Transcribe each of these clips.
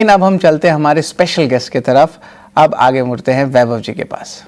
लेकिन अब हम चलते हैं हमारे स्पेशल गेस्ट की तरफ। अब आगे मुड़ते हैं वैभव जी के पास।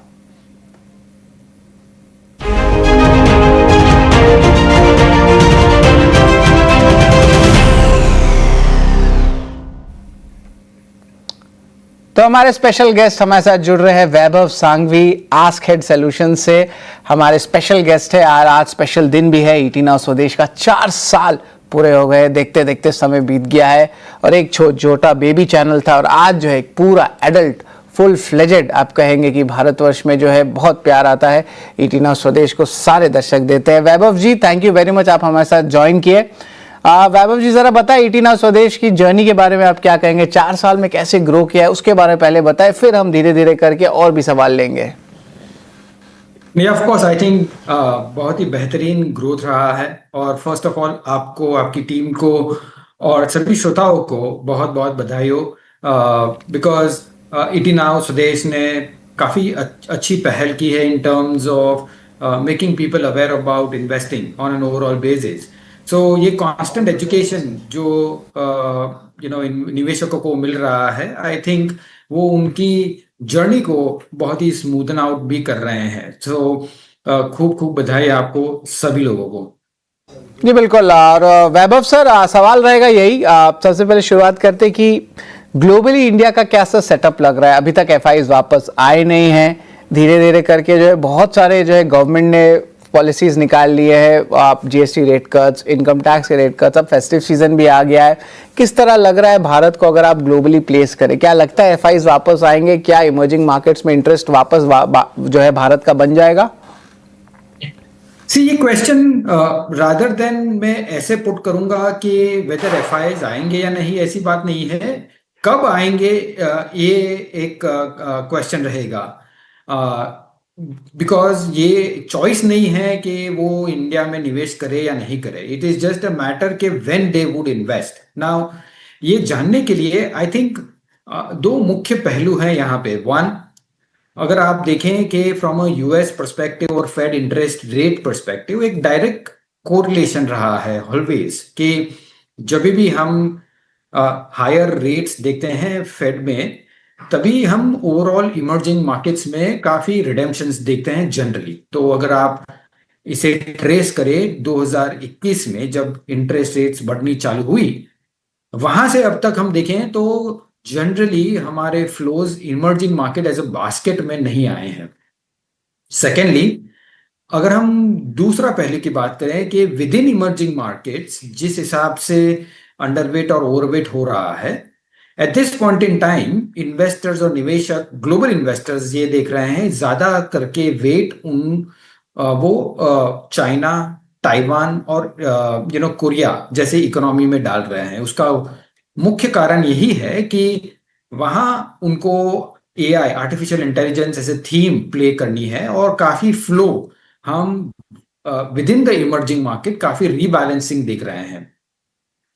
तो हमारे स्पेशल गेस्ट हमारे साथ जुड़ रहे हैं वैभव सांघवी आस्क हेड सॉल्यूशन से। हमारे स्पेशल गेस्ट है और आज स्पेशल दिन भी है। ईटी नाउ स्वदेश का 4 साल पूरे हो गए, देखते देखते समय बीत गया है और एक छोटा बेबी चैनल था और आज जो है एक पूरा एडल्ट फुल फ्लेजेड आप कहेंगे कि भारतवर्ष में जो है बहुत प्यार आता है। ईटी नाउ स्वदेश को सारे दर्शक देते हैं। वैभव जी, थैंक यू वेरी मच, आप हमारे साथ ज्वाइन किए। वैभव जी, जरा बताएं ईटी नाउ स्वदेश की जर्नी के बारे में आप क्या कहेंगे? 4 साल में कैसे ग्रो किया है उसके बारे में पहले बताएं, फिर हम धीरे धीरे करके और भी सवाल लेंगे। नहीं, ऑफ कोर्स आई थिंक बहुत ही बेहतरीन ग्रोथ रहा है और फर्स्ट ऑफ ऑल आपको, आपकी टीम को और सभी श्रोताओं को बहुत बहुत बधाई हो, बिकॉज ईटी नाउ स्वदेश ने काफ़ी अच्छी पहल की है in terms of making people aware about investing on an overall basis. So ये कांस्टेंट एजुकेशन जो निवेशकों को मिल रहा है, आई थिंक वो उनकी जर्नी को बहुत ही स्मूदन आउट भी कर रहे हैं। तो खूब खूब बधाई आपको सभी लोगों को। जी बिल्कुल। और वैभव सर, सवाल रहेगा यही, आप सबसे पहले शुरुआत करते कि ग्लोबली इंडिया का क्या सा सेटअप लग रहा है? अभी तक एफआईज वापस आए नहीं हैं, धीरे धीरे करके जो है बहुत सारे जो है गवर्नमेंट ने पॉलिसीज निकाल लिए हैं। आप GST rate cuts, income tax के रेट कट्स, अब फेस्टिव सीजन भी आ गया है। किस तरह लग रहा है भारत को अगर आप ग्लोबली प्लेस करें? क्या लगता है एफआईज वापस आएंगे? क्या इमर्जिंग मार्केट्स में इंटरेस्ट वापस जो है भारत का बन जाएगा? ये क्वेश्चन रादर देन मैं ऐसे पुट करूंगा कि वेदर एफआईज आएंगे या नहीं, ऐसी बात नहीं है। कब आएंगे ये एक क्वेश्चन रहेगा, बिकॉज ये चॉइस नहीं है कि वो इंडिया में निवेश करे या नहीं करे। It is just a matter के when they would invest. Now ये जानने के लिए आई थिंक दो मुख्य पहलू हैं यहाँ पे। वन, अगर आप देखें कि फ्रॉम अ यूएस पर्सपेक्टिव और फेड इंटरेस्ट रेट पर्सपेक्टिव एक डायरेक्ट कोरिलेशन रहा है ऑलवेज कि जब भी हम हायर रेट्स देखते हैं फेड में, तभी हम ओवरऑल इमर्जिंग मार्केट्स में काफी रिडेम्पशंस देखते हैं जनरली। तो अगर आप इसे ट्रेस करें 2021 में जब इंटरेस्ट रेट्स बढ़नी चालू हुई, वहां से अब तक हम देखें तो जनरली हमारे flows emerging market as a basket में नहीं आए हैं। सेकेंडली, अगर हम दूसरा पहले की बात करें कि विद इन इमर्जिंग मार्केट्स जिस हिसाब से अंडरवेट और ओवरवेट हो रहा है, at this point in time investors और निवेशक, ग्लोबल इन्वेस्टर्स ये देख रहे हैं ज्यादा करके वेट वो चाइना, ताइवान और कोरिया जैसे इकोनॉमी में डाल रहे हैं। उसका मुख्य कारण यही है कि वहां उनको एआई, आर्टिफिशियल इंटेलिजेंस ऐसे थीम प्ले करनी है और काफी फ्लो हम with in the emerging market काफी रीबैलेंसिंग देख रहे हैं।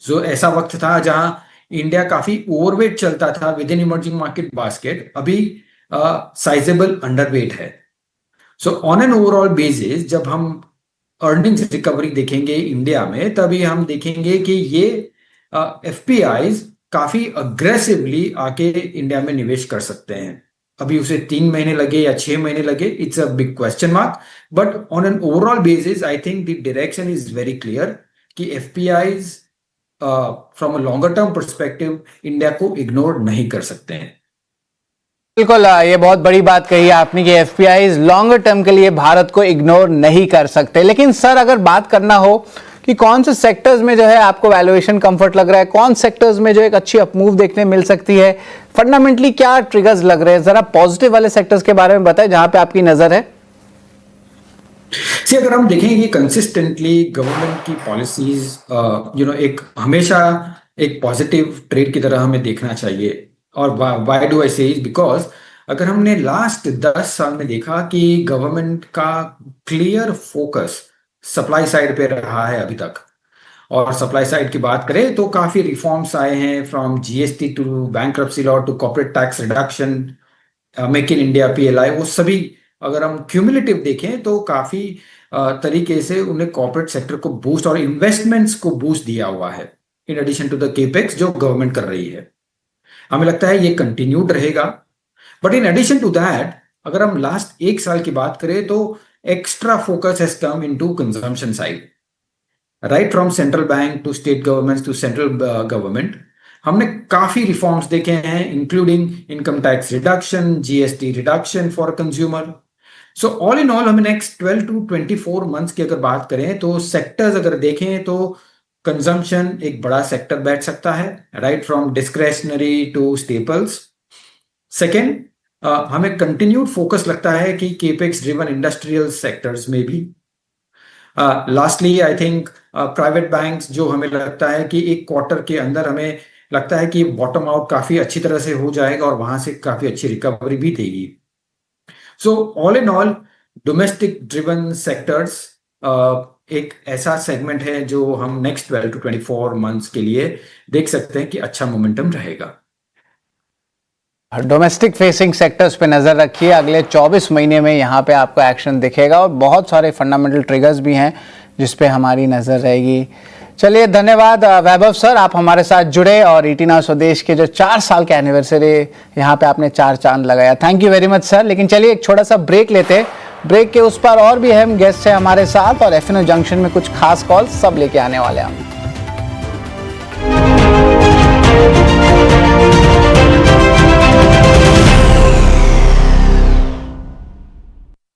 सो ऐसा वक्त था जहां इंडिया काफी ओवरवेट चलता था with in emerging market basket, अभी साइजेबल अंडरवेट है। So on an overall basis जब हम अर्निंग्स रिकवरी देखेंगे इंडिया में, तभी हम देखेंगे कि ये एफपीआईज काफी अग्रेसिवली आके इंडिया में निवेश कर सकते हैं। अभी उसे 3 महीने लगे या 6 महीने लगे, it's a big question mark, but on an overall basis I think the direction is very clear कि FPIs from a longer term perspective India को इग्नोर नहीं कर सकते हैं। बिल्कुल, ये बहुत बड़ी बात कही आपने कि एफपीआईज लॉन्गर टर्म के लिए भारत को इग्नोर नहीं कर सकते। लेकिन सर, अगर बात करना हो कि कौन से सेक्टर्स में जो है आपको वैल्यूएशन कंफर्ट लग रहा है, कौन सेक्टर्स में जो एक अच्छी अपमूव देखने मिल सकती है, फंडामेंटली क्या ट्रिगर्स लग रहे हैं, जरा पॉजिटिव वाले सेक्टर्स के बारे में बताएं जहां पे आपकी नजर है। अगर हम देखेंगे कंसिस्टेंटली गवर्नमेंट की पॉलिसीज एक हमेशा एक पॉजिटिव ट्रेड की तरह हमें देखना चाहिए। और व्हाई डू आई से, बिकॉज अगर हमने लास्ट 10 साल में देखा कि गवर्नमेंट का क्लियर फोकस सप्लाई साइड पे रहा है अभी तक। और सप्लाई साइड की बात करें तो काफी रिफॉर्म्स आए हैं, from GST to bankruptcy law to corporate tax reduction, make in India, PLI, वो सभी अगर हम क्यूमुलेटिव देखें तो काफी तरीके से उन्हें कॉर्पोरेट सेक्टर को बूस्ट और इन्वेस्टमेंट्स को बूस्ट दिया हुआ है, in addition to the capex जो गवर्नमेंट कर रही है। हमें लगता है ये कंटिन्यूड रहेगा। But in addition to that, अगर हम लास्ट एक साल की बात करें तो extra focus has come into consumption side, right from central bank to state government to central government. हमने काफी रिफॉर्म्स देखे हैं, including income tax reduction, GST reduction for consumer. So all in all, हमें नेक्स्ट 12 टू 24 मंथ्स की अगर बात करें तो सेक्टर्स अगर देखें तो कंजम्पशन एक बड़ा सेक्टर बैठ सकता है, right from discretionary to staples. Second, हमें कंटिन्यूड फोकस लगता है कि केपेक्स ड्रिवन इंडस्ट्रियल सेक्टर्स में भी। Lastly I think private banks, जो हमें लगता है कि एक क्वार्टर के अंदर हमें लगता है कि बॉटम आउट काफी अच्छी तरह से हो जाएगा और वहां से काफी अच्छी रिकवरी भी देगी। So all in all, domestic driven sectors एक ऐसा सेगमेंट है जो हम नेक्स्ट 12 टू 24 मंथ्स के लिए देख सकते हैं कि अच्छा मोमेंटम रहेगा। डोमेस्टिक फेसिंग सेक्टर्स पे नज़र रखिए, अगले 24 महीने में यहाँ पे आपको एक्शन दिखेगा और बहुत सारे फंडामेंटल ट्रिगर्स भी हैं जिस पे हमारी नज़र रहेगी। चलिए, धन्यवाद वैभव सर, आप हमारे साथ जुड़े और ईटी नाउ स्वदेश के जो 4 साल के एनिवर्सरी यहाँ पे आपने 4 चांद लगाया। Thank you very much sir. लेकिन चलिए एक छोटा सा ब्रेक लेते हैं, ब्रेक के उस पर और भी अहम गेस्ट है हमारे साथ और एफएनओ जंक्शन में कुछ खास कॉल सब लेके आने वाले हैं हम।